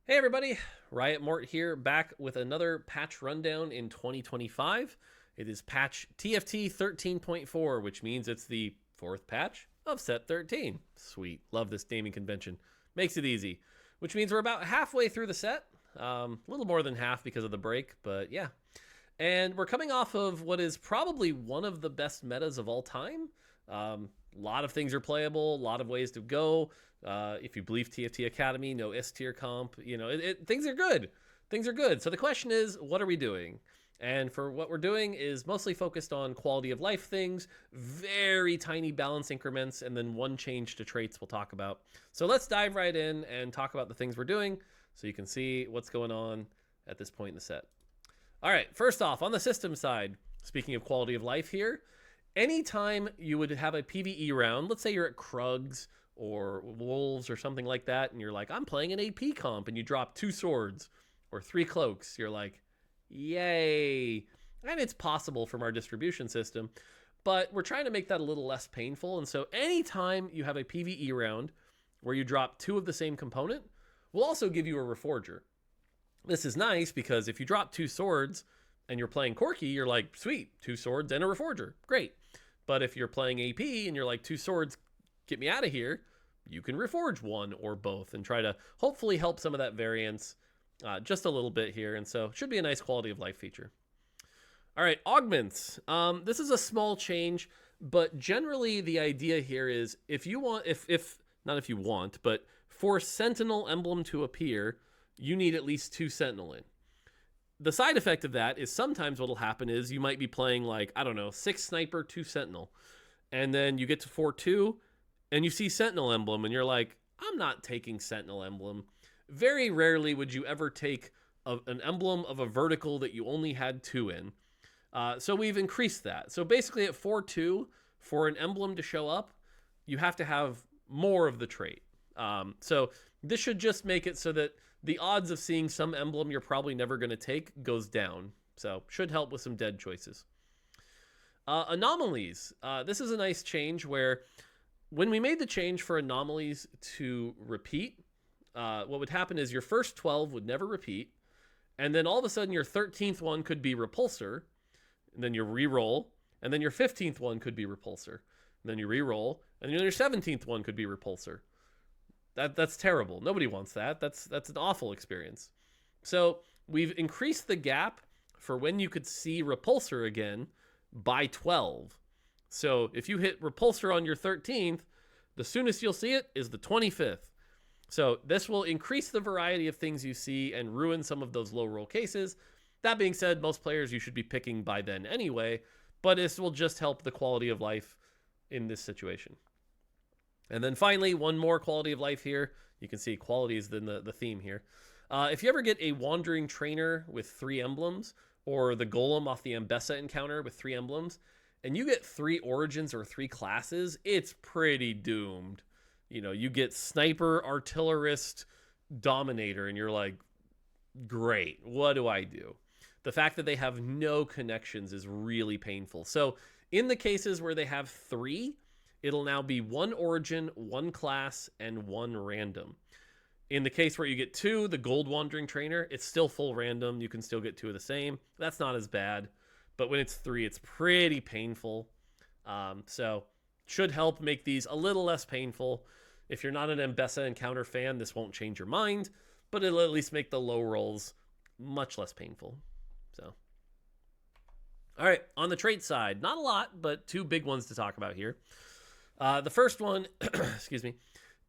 Hey everybody, Riot Mort here, back with another patch rundown in 2025. It is patch TFT 13.4, which means it's the fourth patch of set 13. Sweet, love this naming convention. Makes it easy, which means we're about halfway through the set. A little more than half because of the break, but yeah. And we're coming off of what is probably one of the best metas of all time. A lot of things are playable, a lot of ways to go. If you believe TFT Academy, no S tier comp, things are good. Things are good. So the question is, what are we doing? And for what we're doing is mostly focused on quality of life things, very tiny balance increments, and then one change to traits we'll talk about. So let's dive right in and talk about the things we're doing so you can see what's going on at this point in the set. All right, first off, on the system side, speaking of quality of life here, anytime you would have a PvE round, let's say you're at Krugs or Wolves or something like that, and you're like, I'm playing an AP comp, and you drop 2 swords or 3 cloaks, you're like, yay. And it's possible from our distribution system, but we're trying to make that a little less painful. And so anytime you have a PvE round where you drop 2 of the same component, we'll also give you a Reforger. This is nice because if you drop 2 swords and you're playing Corki, you're like, sweet, 2 swords and a Reforger. Great. But if you're playing AP and you're like, 2 swords, get me out of here, you can Reforge 1 or both and try to hopefully help some of that variance just a little bit here. And so it should be a nice quality of life feature. All right, augments. This is a small change, but generally the idea here is if you want, if not if you want, but for Sentinel emblem to appear, you need at least 2 Sentinel in. The side effect of that is sometimes what'll happen is you might be playing like, I don't know, 6 Sniper, 2 Sentinel. And then you get to 4-2 and you see Sentinel emblem and you're like, I'm not taking Sentinel emblem. Very rarely would you ever take an emblem of a vertical that you only had 2 in. So we've increased that. So basically at 4-2, for an emblem to show up, you have to have more of the trait. So this should just make it so that the odds of seeing some emblem you're probably never going to take goes down. So should help with some dead choices. Anomalies. This is a nice change where when we made the change for anomalies to repeat, what would happen is your first 12 would never repeat. And then all of a sudden your 13th one could be repulsor. And then you re-roll. And then your 15th one could be repulsor. And then you re-roll. And then your 17th one could be repulsor. That's terrible. Nobody wants that. That's an awful experience. So we've increased the gap for when you could see repulsor again by 12. So if you hit repulsor on your 13th, the soonest you'll see it is the 25th. So this will increase the variety of things you see and ruin some of those low roll cases. That being said, most players you should be picking by then anyway, but this will just help the quality of life in this situation. And then finally, one more quality of life here. You can see quality is the theme here. If you ever get a Wandering Trainer with 3 emblems, or the Golem off the Ambessa encounter with 3 emblems, and you get 3 origins or 3 classes, it's pretty doomed. You get Sniper, Artillerist, Dominator, and you're like, great, what do I do? The fact that they have no connections is really painful. So in the cases where they have 3, it'll now be 1 origin, 1 class, and 1 random. In the case where you get 2, the Gold Wandering Trainer, it's still full random. You can still get 2 of the same. That's not as bad. But when it's 3, it's pretty painful. So should help make these a little less painful. If you're not an Ambessa encounter fan, this won't change your mind, but it'll at least make the low rolls much less painful. So, all right, on the trait side, not a lot, but 2 big ones to talk about here. The first one, excuse me,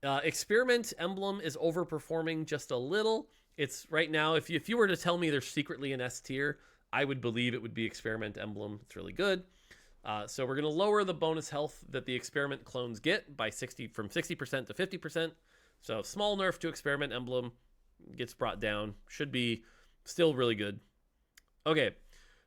Experiment emblem is overperforming just a little. It's right now, if you were to tell me there's secretly an S tier, I would believe it would be Experiment emblem. It's really good. So we're going to lower the bonus health that the Experiment clones get by from 60% to 50%. So small nerf to Experiment emblem gets brought down. Should be still really good. Okay.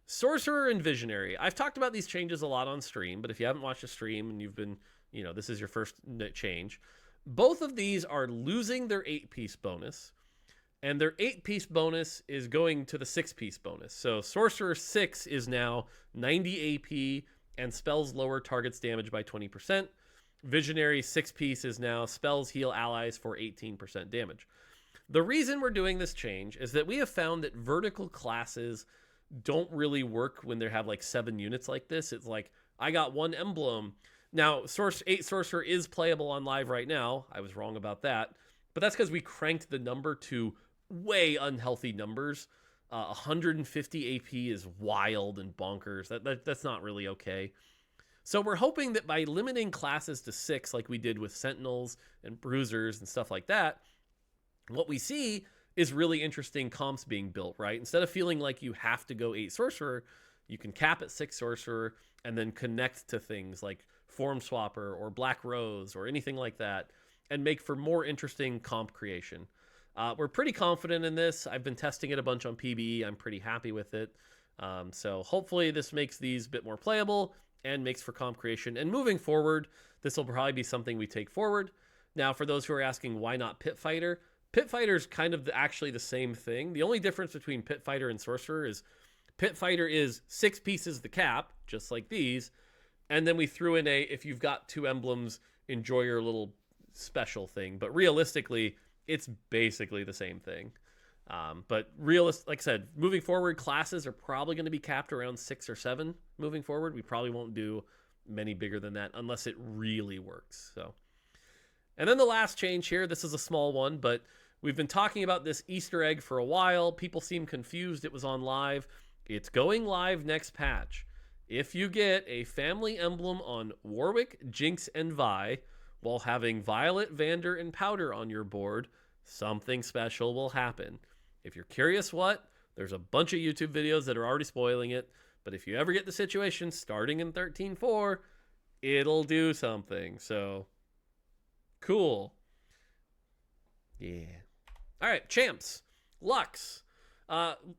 Sorcerer and Visionary. I've talked about these changes a lot on stream, but if you haven't watched a stream and you've been, this is your first change, both of these are losing their 8-piece bonus, and their 8-piece bonus is going to the 6-piece bonus. So Sorcerer 6 is now 90 AP and spells lower targets damage by 20%. Visionary 6-piece is now spells heal allies for 18% damage. The reason we're doing this change is that we have found that vertical classes don't really work when they have like 7 units like this. It's like, I got 1 emblem. Now, 8 Sorcerer is playable on live right now. I was wrong about that. But that's because we cranked the number to way unhealthy numbers. 150 AP is wild and bonkers. That's not really okay. So we're hoping that by limiting classes to 6, like we did with Sentinels and Bruisers and stuff like that, what we see is really interesting comps being built, right? Instead of feeling like you have to go 8 Sorcerer, you can cap at 6 Sorcerer and then connect to things like Form Swapper or Black Rose or anything like that and make for more interesting comp creation. We're pretty confident in this. I've been testing it a bunch on PBE. I'm pretty happy with it. So hopefully this makes these a bit more playable and makes for comp creation. And moving forward, this will probably be something we take forward. Now, for those who are asking why not Pit Fighter, Pit Fighter is kind of actually the same thing. The only difference between Pit Fighter and Sorcerer is Pit Fighter is 6 pieces the cap, just like these. And then we threw in if you've got 2 emblems, enjoy your little special thing. But realistically, it's basically the same thing. But like I said, moving forward, classes are probably going to be capped around 6 or 7 moving forward. We probably won't do many bigger than that unless it really works. So, and then the last change here, this is a small one, but we've been talking about this Easter egg for a while. People seem confused. It was on live. It's going live next patch. If you get a family emblem on Warwick, Jinx, and Vi while having Violet, Vander, and Powder on your board, something special will happen. If you're curious what, there's a bunch of YouTube videos that are already spoiling it. But if you ever get the situation starting in 13.4, it'll do something. So, cool. Yeah. All right, champs. Lux.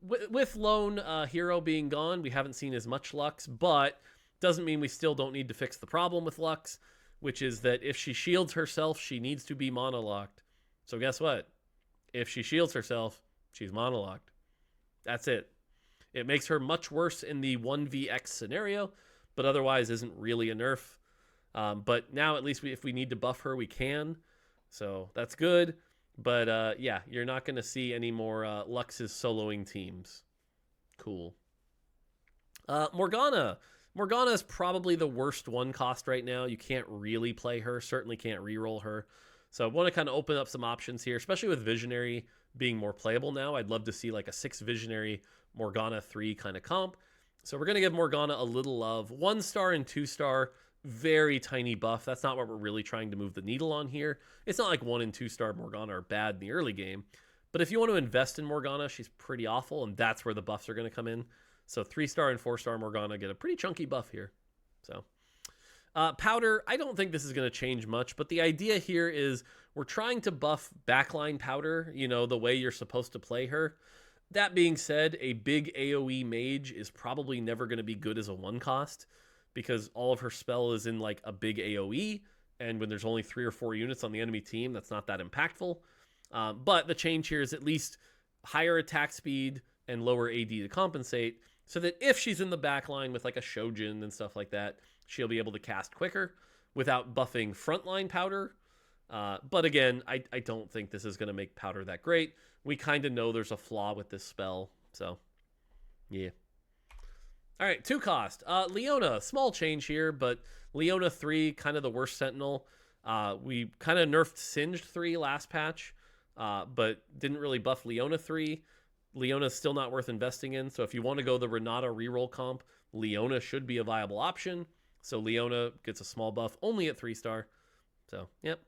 With Lone Hero being gone, we haven't seen as much Lux, but doesn't mean we still don't need to fix the problem with Lux, which is that if she shields herself, she needs to be monolocked. So guess what? If she shields herself, she's monolocked. That's it. It makes her much worse in the 1vx scenario, but otherwise isn't really a nerf. But now at least if we need to buff her, we can. So that's good. But yeah, you're not going to see any more Lux's soloing teams. Cool. Morgana. Morgana is probably the worst 1 cost right now. You can't really play her. Certainly can't reroll her. So I want to kind of open up some options here, especially with Visionary being more playable now. I'd love to see like a 6 Visionary Morgana 3 kind of comp. So we're going to give Morgana a little love. 1-star and 2-star, very tiny buff. That's not what we're really trying to move the needle on here. It's not like 1 and 2-star Morgana are bad in the early game. But if you want to invest in Morgana, she's pretty awful, and that's where the buffs are going to come in. So 3-star and 4-star Morgana get a pretty chunky buff here. So Powder, I don't think this is going to change much, but the idea here is we're trying to buff backline Powder, you know, the way you're supposed to play her. That being said, a big AoE mage is probably never going to be good as a 1 cost because all of her spell is in like a big AoE, and when there's only 3 or 4 units on the enemy team, that's not that impactful. But the change here is at least higher attack speed and lower AD to compensate, so that if she's in the back line with like a Shojin and stuff like that, she'll be able to cast quicker without buffing frontline Powder. But again, I don't think this is going to make Powder that great. We kind of know there's a flaw with this spell, so yeah. All right, 2 cost. Leona, small change here, but Leona 3, kind of the worst Sentinel. We kind of nerfed Singed 3 last patch, but didn't really buff Leona 3. Leona's still not worth investing in, so if you want to go the Renata reroll comp, Leona should be a viable option. So Leona gets a small buff, only at 3-star. So, yep.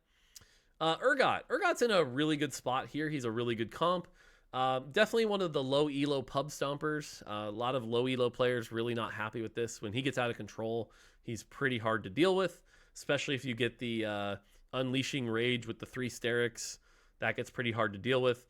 Urgot. Urgot's in a really good spot here. He's a really good comp. Definitely one of the low elo pub stompers. A lot of low elo players really not happy with this. When he gets out of control, he's pretty hard to deal with, especially if you get the Unleashing Rage with the 3 Sterix. That gets pretty hard to deal with.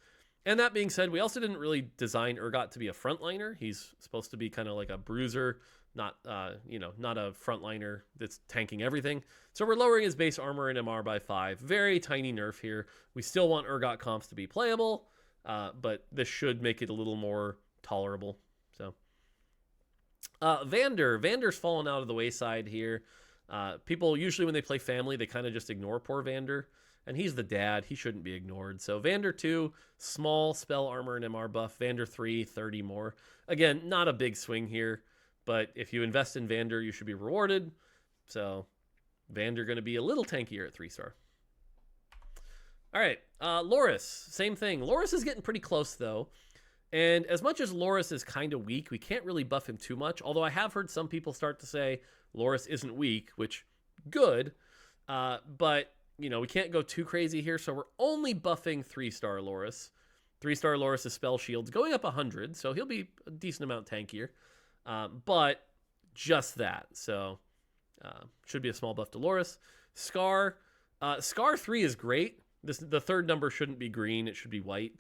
And that being said, we also didn't really design Urgot to be a frontliner. He's supposed to be kind of like a bruiser, not not a frontliner that's tanking everything. So we're lowering his base armor and MR by 5. Very tiny nerf here. We still want Urgot comps to be playable, but this should make it a little more tolerable. So Vander's fallen out of the wayside here. People usually when they play family, they kind of just ignore poor Vander. and he's the dad. He shouldn't be ignored. So Vander 2, small spell armor and MR buff. Vander 3, 30 more. Again, not a big swing here, but if you invest in Vander, you should be rewarded. So Vander going to be a little tankier at 3-star. All right, Loris, same thing. Loris is getting pretty close, though. And as much as Loris is kind of weak, we can't really buff him too much. Although I have heard some people start to say Loris isn't weak, which, good. But, you know, we can't go too crazy here. So we're only buffing 3-star Loris. 3-star Loris' spell shield's going up 100, so he'll be a decent amount tankier. But just that. So should be a small buff to Loris. Scar. Scar 3 is great. The third number shouldn't be green. It should be white.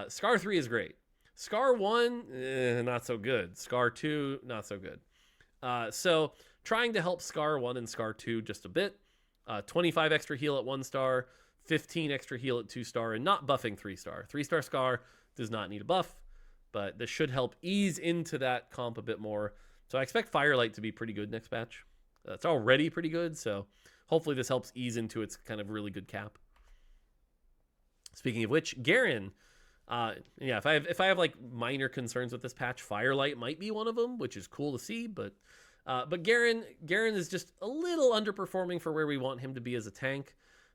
Scar 3 is great. Scar 1, not so good. Scar 2, not so good. So trying to help Scar 1 and Scar 2 just a bit. 25 extra heal at 1-star, 15 extra heal at 2-star, and not buffing 3-star. 3-star Scar does not need a buff, but this should help ease into that comp a bit more. So I expect Firelight to be pretty good next patch. It's already pretty good, so hopefully this helps ease into its kind of really good cap. Speaking of which, Garen, yeah, if I have like minor concerns with this patch, Firelight might be one of them, which is cool to see. But Garen is just a little underperforming for where we want him to be as a tank.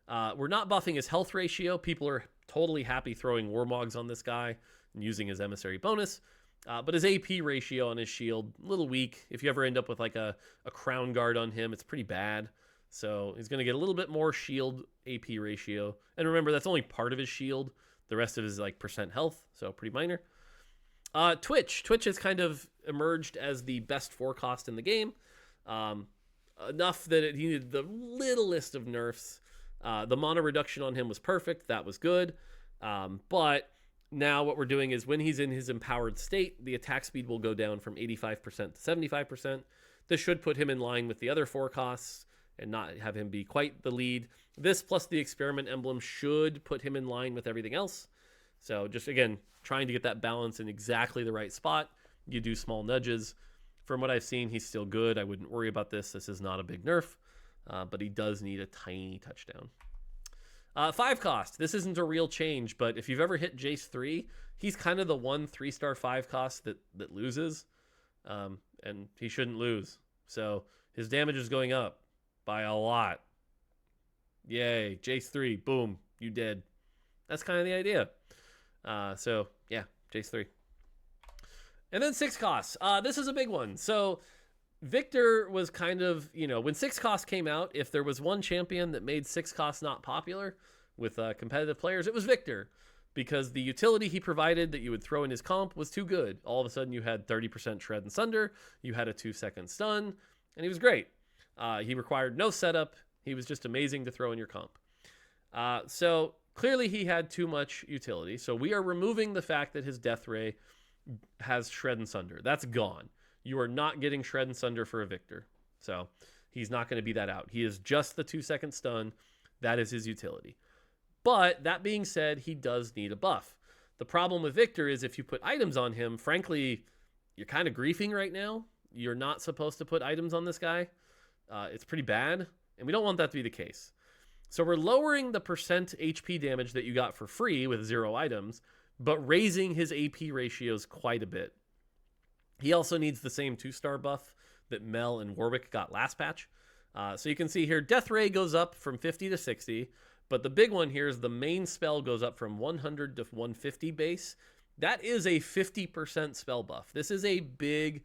We're not buffing his health ratio. People are totally happy throwing Warmogs on this guy and using his emissary bonus. But his AP ratio on his shield, a little weak. If you ever end up with like a crown guard on him, it's pretty bad. So he's going to get a little bit more shield AP ratio. And remember, that's only part of his shield. The rest of his like percent health, so pretty minor. Twitch has kind of emerged as the best 4-cost in the game. Enough that he needed the littlest of nerfs. The mana reduction on him was perfect. That was good. But now what we're doing is when he's in his empowered state, the attack speed will go down from 85% to 75%. This should put him in line with the other 4-costs and not have him be quite the lead. This plus the experiment emblem should put him in line with everything else. So just, again, trying to get that balance in exactly the right spot. You do small nudges. From what I've seen, he's still good. I wouldn't worry about this. This is not a big nerf, but he does need a tiny touchdown. 5-cost. This isn't a real change, but if you've ever hit Jace 3, he's kind of the one 3-star 5-cost that loses, and he shouldn't lose. So his damage is going up by a lot. Yay, Jace 3, boom, you dead. That's kind of the idea. So yeah, Jace 3. And then 6-costs. This is a big one. So Victor was kind of, you know, when 6-cost came out, if there was one champion that made 6-cost not popular with competitive players, it was Victor. Because the utility he provided that you would throw in his comp was too good. All of a sudden you had 30% shred and sunder, you had a 2-second stun, and he was great. He required no setup. He was just amazing to throw in your comp. So clearly he had too much utility. So we are removing the fact that his Death Ray has shred and sunder. That's gone. You are not getting shred and sunder for a Victor. So he's not going to be that out. He is just the 2-second stun. That is his utility. But that being said, he does need a buff. The problem with Victor is if you put items on him, frankly, you're kind of griefing right now. You're not supposed to put items on this guy. It's pretty bad, and we don't want that to be the case. So we're lowering the percent HP damage that you got for free with 0 items, but raising his AP ratios quite a bit. He also needs the same 2-star buff that Mel and Warwick got last patch. So you can see here, Death Ray goes up from 50 to 60, but the big one here is the main spell goes up from 100 to 150 base. That is a 50% spell buff. This is a big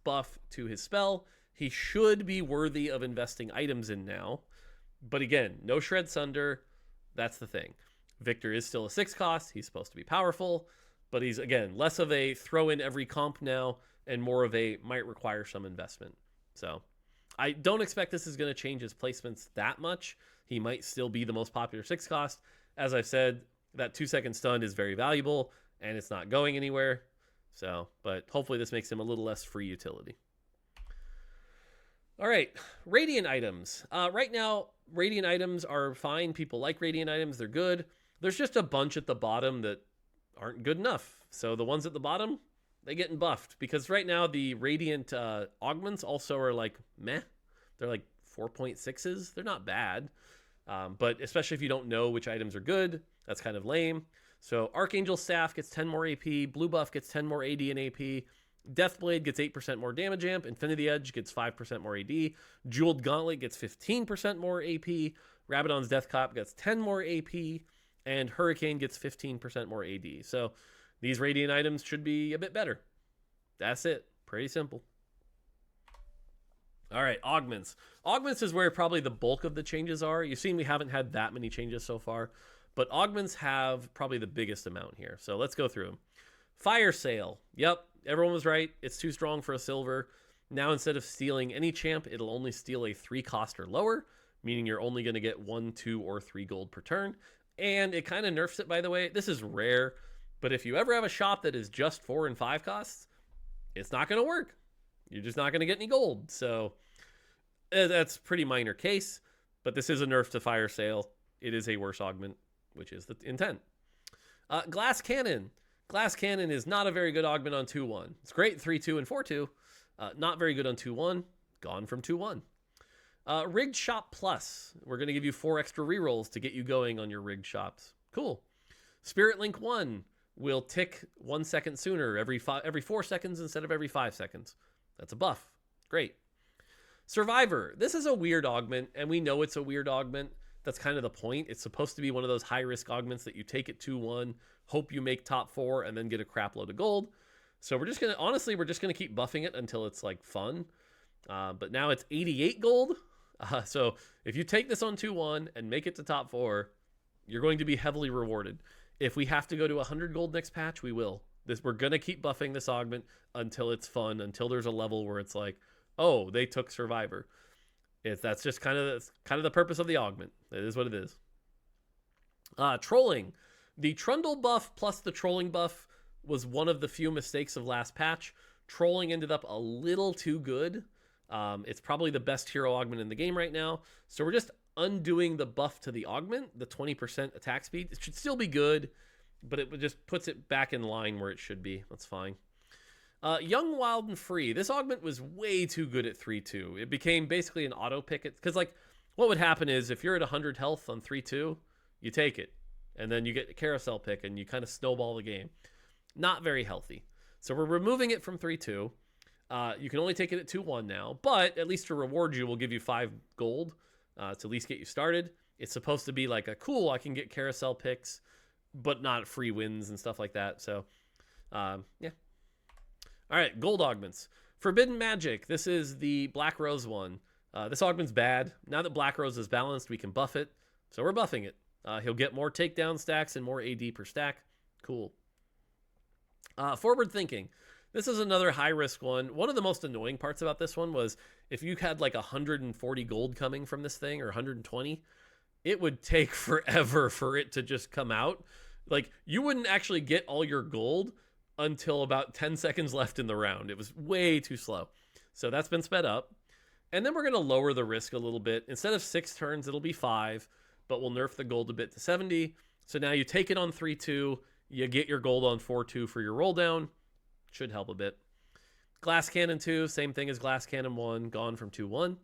buff to his spell. He should be worthy of investing items in now. But again, no shred sunder. That's the thing. Victor is still a 6-cost. He's supposed to be powerful. But he's, again, less of a throw in every comp now and more of a might require some investment. So I don't expect this is going to change his placements that much. He might still be the most popular 6-cost. As I've said, that 2-second stun is very valuable and it's not going anywhere. So, but hopefully this makes him a little less free utility. All right, Radiant items. Right now, Radiant items are fine. People like Radiant items. They're good. There's just a bunch at the bottom that aren't good enough. So the ones at the bottom, they getting buffed. Because right now, the Radiant augments also are like meh. They're like 4.6s. They're not bad. But especially if you don't know which items are good, that's kind of lame. So Archangel Staff gets 10 more AP, Blue Buff gets 10 more AD and AP, Deathblade gets 8% more damage amp, Infinity Edge gets 5% more AD, Jeweled Gauntlet gets 15% more AP, Rabadon's Death Cop gets 10 more AP, and Hurricane gets 15% more AD. So these Radiant items should be a bit better. That's it. Pretty simple. All right, Augments. Augments is where probably the bulk of the changes are. You've seen we haven't had that many changes so far, but Augments have probably the biggest amount here. So let's go through them. Fire Sale. Yep, everyone was right. It's too strong for a silver. Now instead of stealing any champ, it'll only steal a 3 cost or lower, meaning you're only going to get 1, 2, or 3 gold per turn. And it kind of nerfs it, by the way. This is rare, but if you ever have a shop that is just 4 and 5 costs, it's not going to work. You're just not going to get any gold. So that's pretty minor case, but this is a nerf to Fire Sale. It is a worse augment, which is the intent. Glass Cannon. Glass Cannon is not a very good augment on 2-1. It's great 3-2 and 4-2. Not very good on 2-1. Gone from 2-1. Rigged Shop Plus. We're going to give you 4 extra rerolls to get you going on your rigged shops. Cool. Spirit Link 1 will tick 1 second sooner every 4 seconds instead of every 5 seconds. That's a buff. Great. Survivor. This is a weird augment, and we know it's a weird augment. That's kind of the point. It's supposed to be one of those high-risk augments that you take at 2-1, hope you make top 4, and then get a crap load of gold. So we're just going to, honestly, we're just going to keep buffing it until it's, like, fun. But now it's 88 gold. So if you take this on 2-1 and make it to top 4, you're going to be heavily rewarded. If we have to go to 100 gold next patch, we will. We're going to keep buffing this augment until it's fun, until there's a level where it's like, oh, they took Survivor. That's just kind of the purpose of the augment. It is what it is. Trolling. The Trundle buff plus the trolling buff was one of the few mistakes of last patch. Trolling ended up a little too good. It's probably the best hero augment in the game right now. So we're just undoing the buff to the augment, the 20% attack speed. It should still be good, but it just puts it back in line where it should be. That's fine. Young, Wild, and Free. This augment was way too good at 3-2. It became basically an auto pick. Because, like, what would happen is if you're at 100 health on 3-2, you take it. And then you get a carousel pick, and you kind of snowball the game. Not very healthy. So we're removing it from 3-2. You can only take it at 2-1 now. But at least to reward you, we'll give you 5 gold to at least get you started. It's supposed to be like a cool, I can get carousel picks, but not free wins and stuff like that. So, yeah. All right, gold augments. Forbidden Magic. This is the Black Rose one. This augment's bad. Now that Black Rose is balanced, we can buff it. So we're buffing it. He'll get more takedown stacks and more AD per stack. Cool. Forward Thinking. This is another high-risk one. One of the most annoying parts about this one was if you had like 140 gold coming from this thing or 120, it would take forever for it to just come out. Like, you wouldn't actually get all your gold until about 10 seconds left in the round. It was way too slow. So that's been sped up. And then we're going to lower the risk a little bit. Instead of 6 turns, it'll be 5, but we'll nerf the gold a bit to 70. So now you take it on 3-2, you get your gold on 4-2 for your roll down. Should help a bit. Glass Cannon 2, same thing as Glass Cannon 1, gone from 2-1.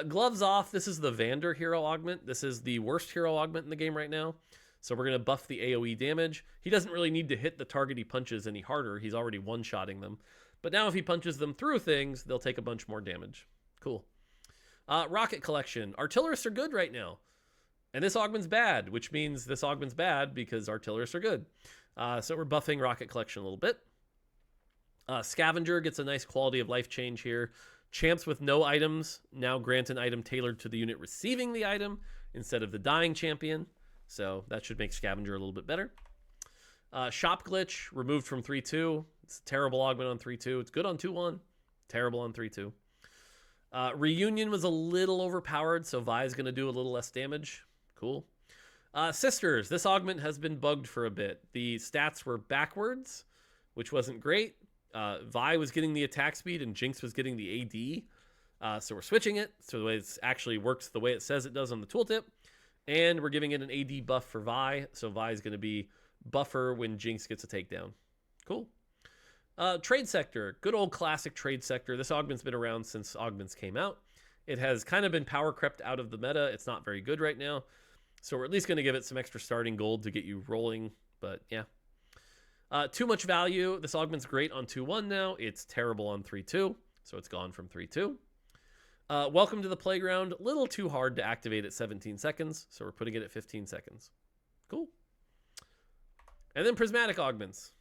Gloves Off, this is the Vander hero augment. This is the worst hero augment in the game right now. So we're going to buff the AoE damage. He doesn't really need to hit the target he punches any harder. He's already one-shotting them. But now if he punches them through things, they'll take a bunch more damage. Cool. Rocket Collection. Artillerists are good right now. And this augment's bad, which means this augment's bad because Artillerists are good. So we're buffing Rocket Collection a little bit. Scavenger gets a nice quality of life change here. Champs with no items now grant an item tailored to the unit receiving the item instead of the dying champion. So that should make Scavenger a little bit better. Shop Glitch, removed from 3-2. It's a terrible augment on 3-2. It's good on 2-1. Terrible on 3-2. Reunion was a little overpowered, so Vi's going to do a little less damage. Cool. Sisters, this augment has been bugged for a bit. The stats were backwards, which wasn't great. Vi was getting the attack speed and Jinx was getting the AD. So we're switching it so the way it actually works the way it says it does on the tooltip. And we're giving it an AD buff for Vi. So Vi is going to be buffer when Jinx gets a takedown. Cool. Trade Sector. Good old classic Trade Sector. This augment's been around since augments came out. It has kind of been power crept out of the meta. It's not very good right now. So we're at least going to give it some extra starting gold to get you rolling. But yeah. Too much value. This augment's great on 2-1 now. It's terrible on 3-2. So it's gone from 3-2. Welcome to the playground. A little too hard to activate at 17 seconds. So we're putting it at 15 seconds. Cool. And then prismatic augments.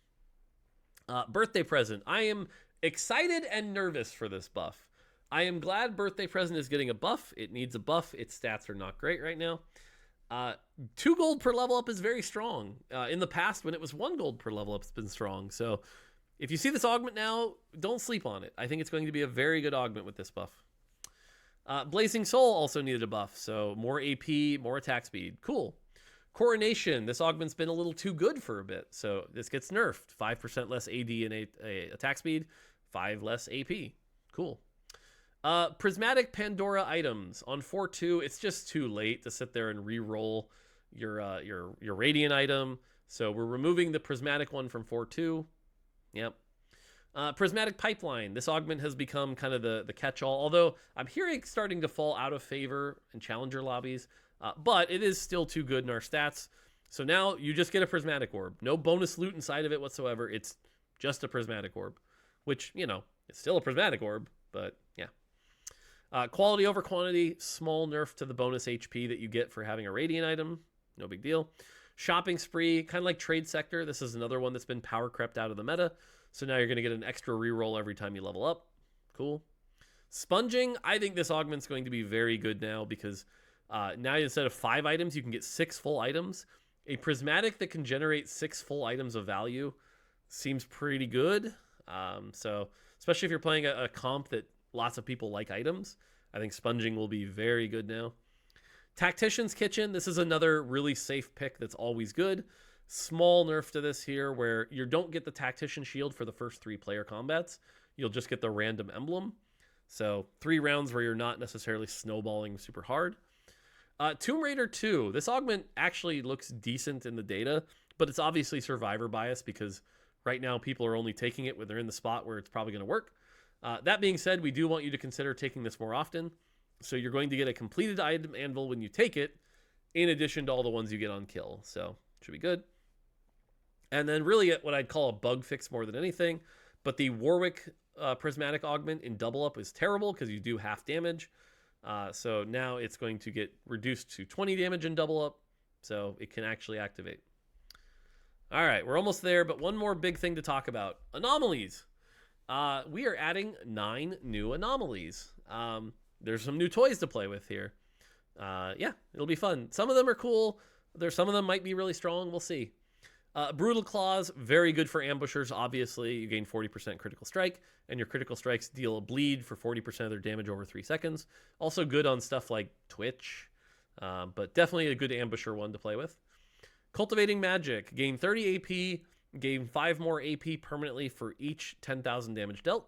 Birthday present. I am excited and nervous for this buff. I am glad birthday present is getting a buff. It needs a buff. Its stats are not great right now. 2 gold per level up is very strong. In the past, when it was 1 gold per level up, it's been strong. So if you see this augment now, don't sleep on it. I think it's going to be a very good augment with this buff. Blazing Soul also needed a buff. So more AP, more attack speed. Cool. Coronation. This augment's been a little too good for a bit. So this gets nerfed. 5% less AD and attack speed. 5 less AP. Cool. Prismatic Pandora items on 4-2. It's just too late to sit there and re-roll your Radiant item. So we're removing the Prismatic one from 4-2. Yep. Prismatic Pipeline. This augment has become kind of the catch-all. Although I'm hearing it's starting to fall out of favor in challenger lobbies. But it is still too good in our stats. So now you just get a Prismatic Orb. No bonus loot inside of it whatsoever. It's just a Prismatic Orb. Which, you know, it's still a Prismatic Orb. But, yeah. Quality over quantity. Small nerf to the bonus HP that you get for having a Radiant item. No big deal. Shopping Spree. Kind of like Trade Sector. This is another one that's been power crept out of the meta. So now you're going to get an extra reroll every time you level up. Cool. Sponging. I think this augment's going to be very good now because... now instead of 5 items, you can get 6 full items. A prismatic that can generate 6 full items of value seems pretty good. So especially if you're playing a comp that lots of people like items, I think sponging will be very good now. Tactician's Kitchen. This is another really safe pick that's always good. Small nerf to this here where you don't get the Tactician Shield for the first 3 player combats. You'll just get the random emblem. So 3 rounds where you're not necessarily snowballing super hard. Tomb Raider 2. This augment actually looks decent in the data, but it's obviously survivor bias because right now people are only taking it when they're in the spot where it's probably going to work. That being said, we do want you to consider taking this more often. So you're going to get a completed item anvil when you take it, in addition to all the ones you get on kill. So should be good. And then really what I'd call a bug fix more than anything, but the Warwick prismatic augment in double up is terrible because you do half damage. So now it's going to get reduced to 20 damage in double up, so it can actually activate. All right, we're almost there, but one more big thing to talk about. Anomalies. We are adding 9 new anomalies. There's some new toys to play with here. Yeah, it'll be fun. Some of them are cool. Some of them might be really strong. We'll see. Brutal Claws, very good for ambushers, obviously. You gain 40% critical strike, and your critical strikes deal a bleed for 40% of their damage over 3 seconds. Also good on stuff like Twitch, but definitely a good ambusher one to play with. Cultivating Magic, gain 30 AP, gain 5 more AP permanently for each 10,000 damage dealt.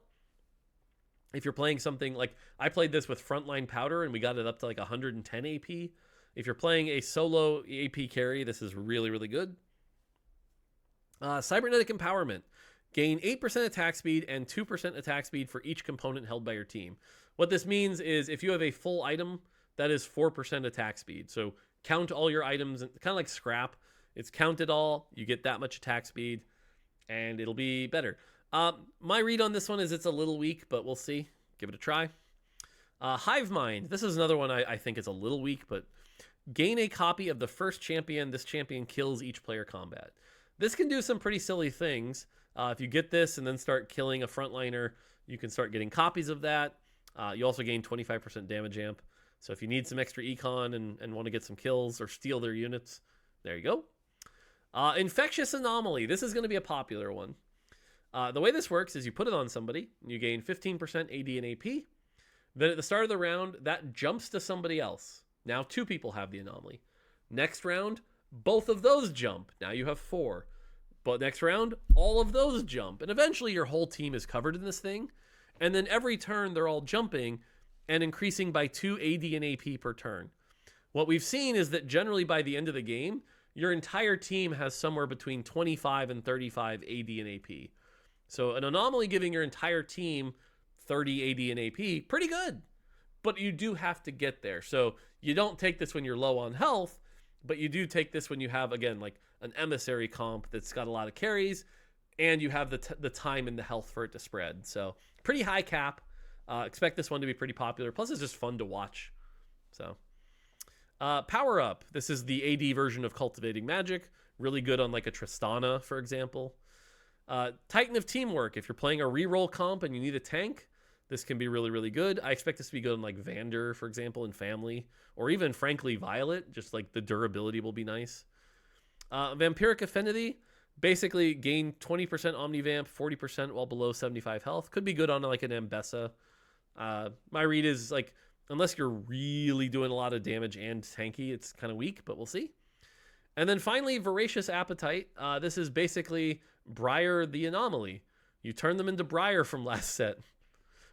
If you're playing something like, I played this with Frontline Powder, and we got it up to like 110 AP. If you're playing a solo AP carry, this is really, really good. Cybernetic Empowerment. Gain 8% attack speed and 2% attack speed for each component held by your team. What this means is if you have a full item, that is 4% attack speed. So count all your items, kind of like scrap. It's counted all, you get that much attack speed, and it'll be better. My read on this one is it's a little weak, but we'll see. Give it a try. Hive Mind. This is another one I think is a little weak, but gain a copy of the first champion. This champion kills each player combat. This can do some pretty silly things. If you get this and then start killing a frontliner, you can start getting copies of that. You also gain 25% damage amp. So if you need some extra econ and want to get some kills or steal their units, there you go. Infectious Anomaly. This is going to be a popular one. The way this works is you put it on somebody, and you gain 15% AD and AP. Then at the start of the round, that jumps to somebody else. Now 2 people have the anomaly. Next round, both of those jump. Now you have 4. But next round, all of those jump. And eventually your whole team is covered in this thing. And then every turn, they're all jumping and increasing by 2 AD and AP per turn. What we've seen is that generally by the end of the game, your entire team has somewhere between 25 and 35 AD and AP. So an anomaly giving your entire team 30 AD and AP, pretty good. but you do have to get there. So you don't take this when you're low on health, but you do take this when you have, again, like an emissary comp that's got a lot of carries, and you have the time and the health for it to spread. So pretty high cap. Expect this one to be pretty popular. Plus, it's just fun to watch. So power up. This is the AD version of Cultivating Magic. Really good on like a Tristana, for example. Titan of Teamwork. If you're playing a reroll comp and you need a tank, this can be really, really good. I expect this to be good on like Vander, for example, in Family, or even, frankly, Violet. Just like the durability will be nice. Vampiric Affinity. Basically, gain 20% Omnivamp, 40% while below 75 health. Could be good on like an Ambessa. My read is like, unless you're really doing a lot of damage and tanky, it's kind of weak, but we'll see. And then finally, Voracious Appetite. This is basically Briar the Anomaly. You turn them into Briar from last set.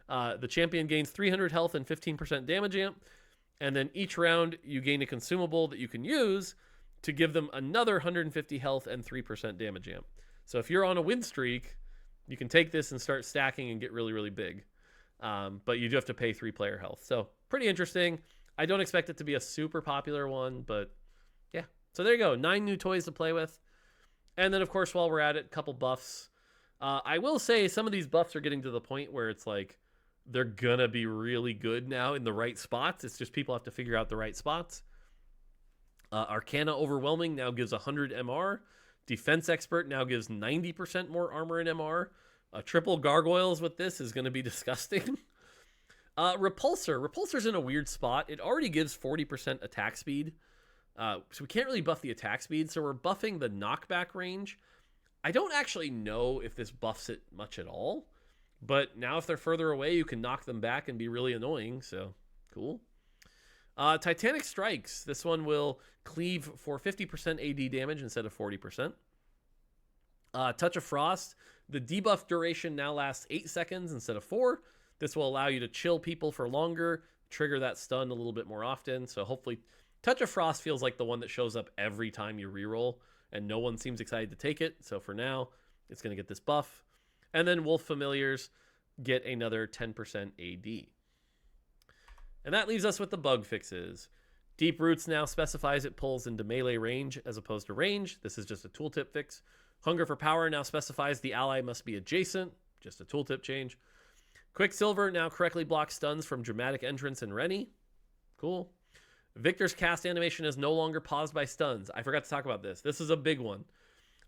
The champion gains 300 health and 15% damage amp. And then each round, you gain a consumable that you can use to give them another 150 health and 3% damage amp. So if you're on a win streak, you can take this and start stacking and get really, really big. But you do have to pay 3-player health. So pretty interesting. I don't expect it to be a super popular one, but yeah. So there you go. 9 new toys to play with. And then, of course, while we're at it, a couple buffs. I will say some of these buffs are getting to the point where it's like they're going to be really good now in the right spots. It's just people have to figure out the right spots. Arcana Overwhelming now gives 100 MR. Defense Expert now gives 90% more armor and MR. Triple Gargoyles with this is going to be disgusting. Repulsor. Repulsor's in a weird spot. It already gives 40% attack speed. So we can't really buff the attack speed, so we're buffing the knockback range. I don't actually know if this buffs it much at all. But now if they're further away, you can knock them back and be really annoying. So, cool. Titanic Strikes. This one will cleave for 50% AD damage instead of 40%. Touch of Frost. The debuff duration now lasts 8 seconds instead of 4. This will allow you to chill people for longer, trigger that stun a little bit more often. So hopefully Touch of Frost feels like the one that shows up every time you reroll, and no one seems excited to take it. So for now, it's going to get this buff. And then Wolf Familiars get another 10% AD. And that leaves us with the bug fixes. Deep Roots now specifies it pulls into melee range as opposed to range. This is just a tooltip fix. Hunger for Power now specifies the ally must be adjacent. Just a tooltip change. Quicksilver now correctly blocks stuns from Dramatic Entrance and Rennie. Cool. Victor's cast animation is no longer paused by stuns. I forgot to talk about this. This is a big one.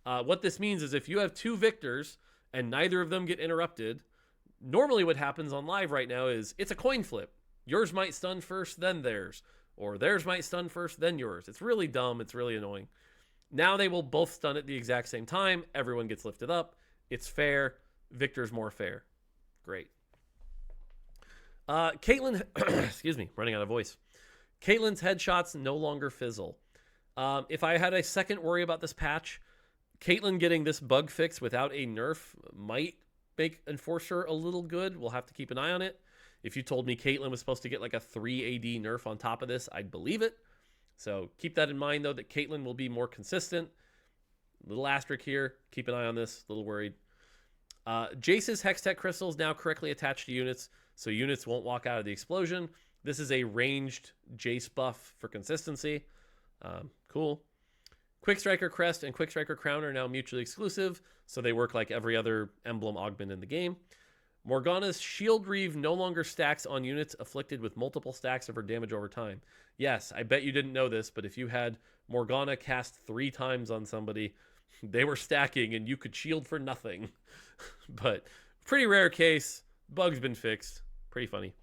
What this means is if you have 2 Victors and neither of them get interrupted, normally what happens on live right now is it's a coin flip. Yours might stun first, then theirs. Or theirs might stun first, then yours. It's really dumb. It's really annoying. Now they will both stun at the exact same time. Everyone gets lifted up. It's fair. Victor's more fair. Great. Caitlyn, excuse me, running out of voice. Caitlyn's headshots no longer fizzle. If I had a second worry about this patch, Caitlyn getting this bug fix without a nerf might make Enforcer a little good. We'll have to keep an eye on it. If you told me Caitlyn was supposed to get like a 3 AD nerf on top of this, I'd believe it. So keep that in mind, though, that Caitlyn will be more consistent. Little asterisk here. Keep an eye on this. A little worried. Jace's Hextech Crystals now correctly attached to units, so units won't walk out of the explosion. This is a ranged Jace buff for consistency. Cool. Quick Striker Crest and Quick Striker Crown are now mutually exclusive, so they work like every other emblem augment in the game. Morgana's Shield Reeve no longer stacks on units afflicted with multiple stacks of her damage over time. Yes, I bet you didn't know this, but if you had Morgana cast 3 times on somebody, they were stacking and you could shield for nothing. But pretty rare case. Bug's been fixed. Pretty funny.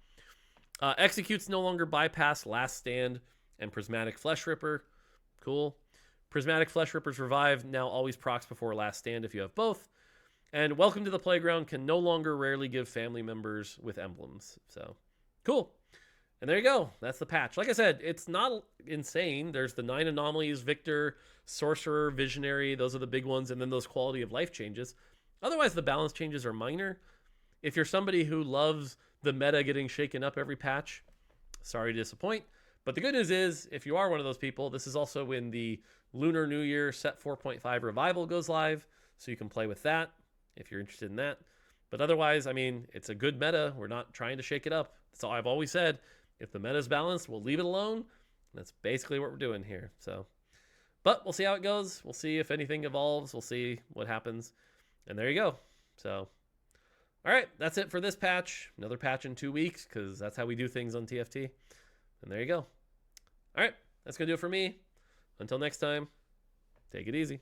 Executes no longer bypass Last Stand and Prismatic Flesh Ripper. Cool. Prismatic Flesh Rippers Revive now always procs before Last Stand if you have both. And Welcome to the Playground can no longer rarely give family members with emblems. So, cool. And there you go. That's the patch. Like I said, it's not insane. There's the 9 anomalies, Victor, Sorcerer, Visionary. Those are the big ones. And then those quality of life changes. Otherwise, the balance changes are minor. If you're somebody who loves the meta getting shaken up every patch, sorry to disappoint. But the good news is, if you are one of those people, this is also when the Lunar New Year Set 4.5 Revival goes live. So you can play with that if you're interested in that. But otherwise, I mean, it's a good meta. We're not trying to shake it up. That's all I've always said. If the meta's balanced, we'll leave it alone. That's basically what we're doing here. So, but we'll see how it goes. We'll see if anything evolves. We'll see what happens. And there you go. So, all right, that's it for this patch. Another patch in 2 weeks because that's how we do things on TFT. And there you go. All right, that's going to do it for me. Until next time, take it easy.